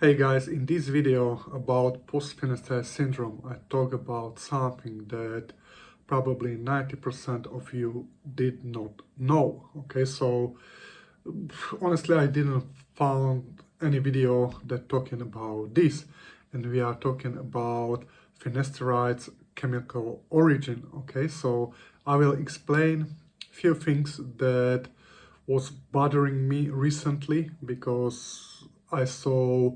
Hey guys, in this video about post-Finasteride syndrome, I talk about something that probably 90% of you did not know. Okay, so honestly, I didn't found any video that talking about this, and we are talking about finasteride's chemical origin. Okay, so I will explain few things that was bothering me recently because I saw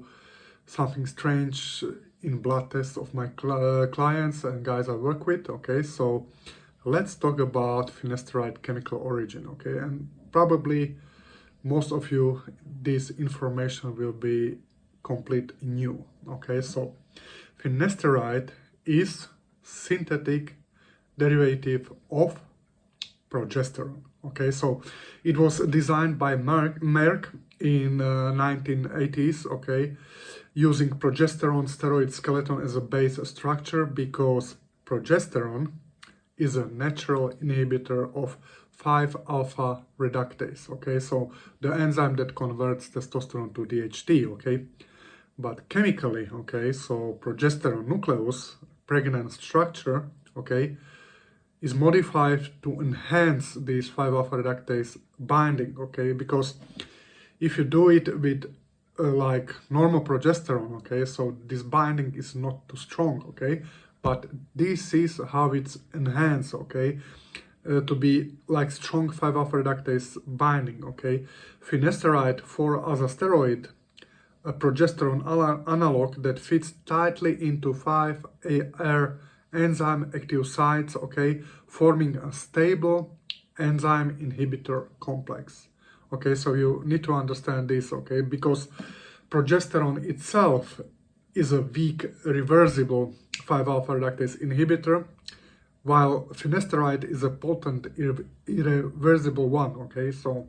something strange in blood tests of my clients and guys I work with. Okay, so let's talk about finasteride chemical origin. Okay, and probably most of you this information will be complete new. Okay, so finasteride is synthetic derivative of progesterone. Okay, so it was designed by Merck in 1980s. Okay, using progesterone steroid skeleton as a base structure because progesterone is a natural inhibitor of 5-alpha reductase. Okay, so the enzyme that converts testosterone to DHT. Okay, but chemically, okay, so progesterone nucleus, pregnant structure, okay, is modified to enhance this 5-alpha reductase binding. Okay, because if you do it with like normal progesterone, okay, so this binding is not too strong. Okay, but this is how it's enhanced. Okay, to be like strong 5-alpha reductase binding. Okay, finasteride for as a steroid, a progesterone analog that fits tightly into 5-AR enzyme active sites, okay, forming a stable enzyme inhibitor complex. Okay, so you need to understand this, okay, because progesterone itself is a weak reversible 5-alpha reductase inhibitor, while finasteride is a potent irreversible one. Okay, so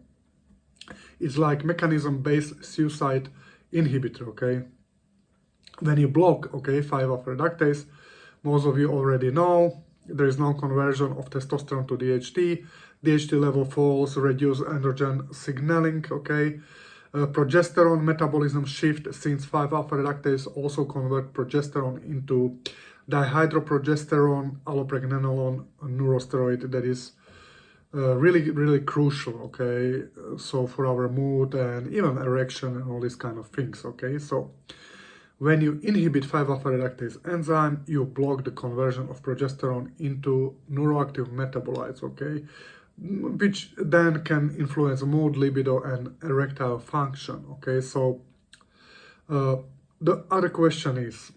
it's like mechanism-based suicide inhibitor. Okay, when you block, okay, 5-alpha reductase, most of you already know there is no conversion of testosterone to DHT. DHT level falls, reduce androgen signaling. Okay, progesterone metabolism shift since 5-alpha reductase also convert progesterone into dihydroprogesterone, allopregnanolone, a neurosteroid that is really crucial. Okay, so for our mood and even erection and all these kind of things. Okay, so when you inhibit 5-alpha reductase enzyme, you block the conversion of progesterone into neuroactive metabolites, okay, which then can influence mood, libido, and erectile function. Okay, so the other question is,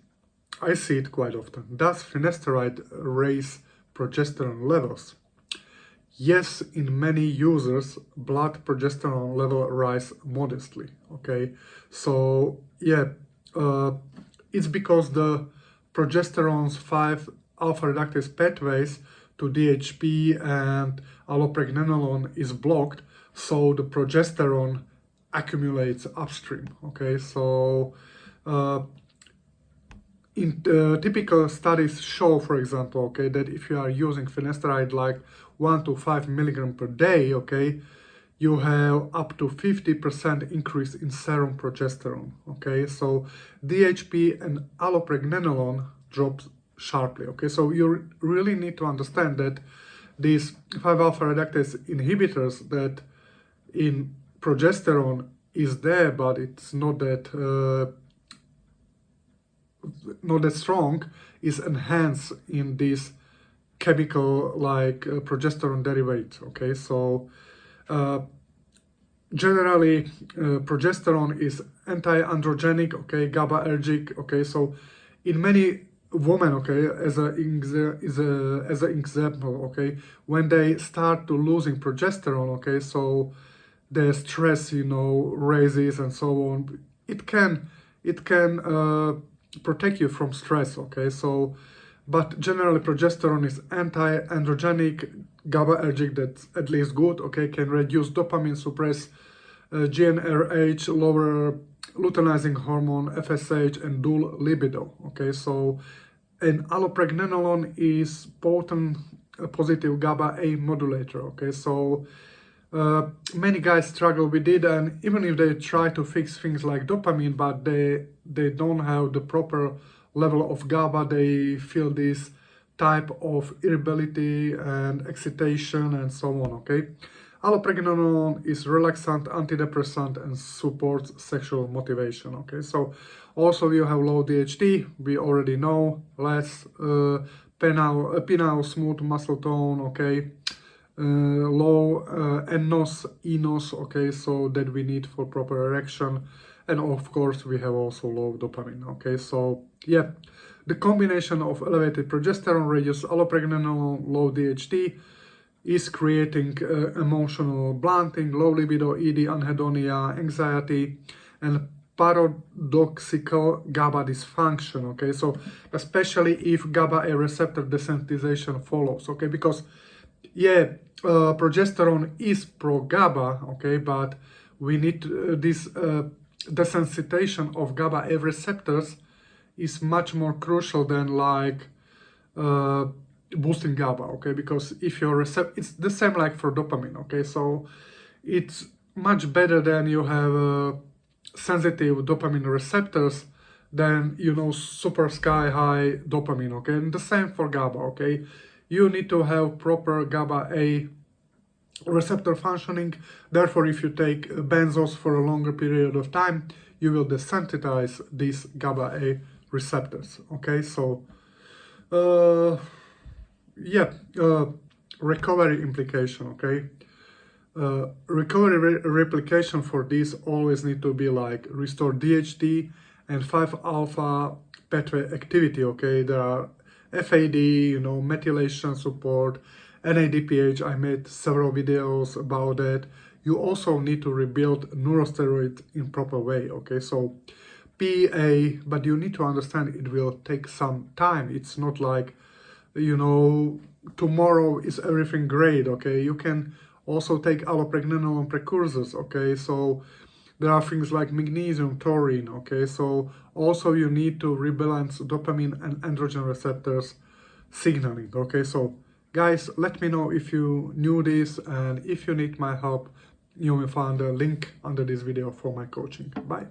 I see it quite often, does finasteride raise progesterone levels? Yes, in many users, blood progesterone level rise modestly. Okay, so yeah, it's because the progesterone's 5-alpha reductase pathways to DHP and allopregnanolone is blocked, so the progesterone accumulates upstream. Okay, so typical studies show, for example, okay, that if you are using finasteride like 1 to 5 milligram per day, okay, you have up to 50% increase in serum progesterone. Okay, so DHP and allopregnanolone drops sharply. Okay, so you really need to understand that these 5-alpha reductase inhibitors that in progesterone is there, but it's not that strong, is enhanced in this chemical like progesterone derivate. Okay, so generally progesterone is anti-androgenic, okay, GABAergic. Okay, so in many women, okay, as an example, okay, when they start to losing progesterone, okay, so their stress, you know, raises and so on. It can protect you from stress. Okay, so but generally progesterone is anti-androgenic, GABAergic, that's at least good. Okay, can reduce dopamine, suppress GnRH, lower luteinizing hormone, FSH, and dual libido. Okay, so and allopregnanolone is potent positive GABA A modulator. Okay, so Many guys struggle with it, and even if they try to fix things like dopamine, but they don't have the proper level of GABA, they feel this type of irritability and excitation and so on, okay? Allopregnanolone is relaxant, antidepressant, and supports sexual motivation, okay? So also you have low DHT, we already know, less penile smooth muscle tone, okay? Low enos, okay, so that we need for proper erection, and of course we have also low dopamine, okay? So yeah, the combination of elevated progesterone, reduced allopregnanolone, low DHT is creating emotional blunting, low libido, ED, anhedonia, anxiety, and paradoxical GABA dysfunction, okay? So especially if GABA-A receptor desensitization follows, okay? Because yeah, progesterone is pro-GABA, okay, but we need this desensitization of GABA-A receptors is much more crucial than like boosting GABA, okay, because if your it's the same like for dopamine, okay, so it's much better than you have sensitive dopamine receptors than, you know, super sky high dopamine, okay, and the same for GABA, okay. You need to have proper GABA-A receptor functioning. Therefore, if you take benzos for a longer period of time, you will desensitize these GABA-A receptors, okay? So, recovery implication, okay? Recovery replication for this always need to be like restore DHT and 5-alpha pathway activity, okay? There are FAD, you know, methylation support, NADPH, I made several videos about that. You also need to rebuild neurosteroids in proper way, okay? So PA, but you need to understand it will take some time. It's not like, you know, tomorrow is everything great, okay? You can also take allopregnanolone precursors, okay? So there are things like magnesium, taurine, okay? So also you need to rebalance dopamine and androgen receptors signaling, okay? So guys, let me know if you knew this, and if you need my help, you will find a link under this video for my coaching. Bye.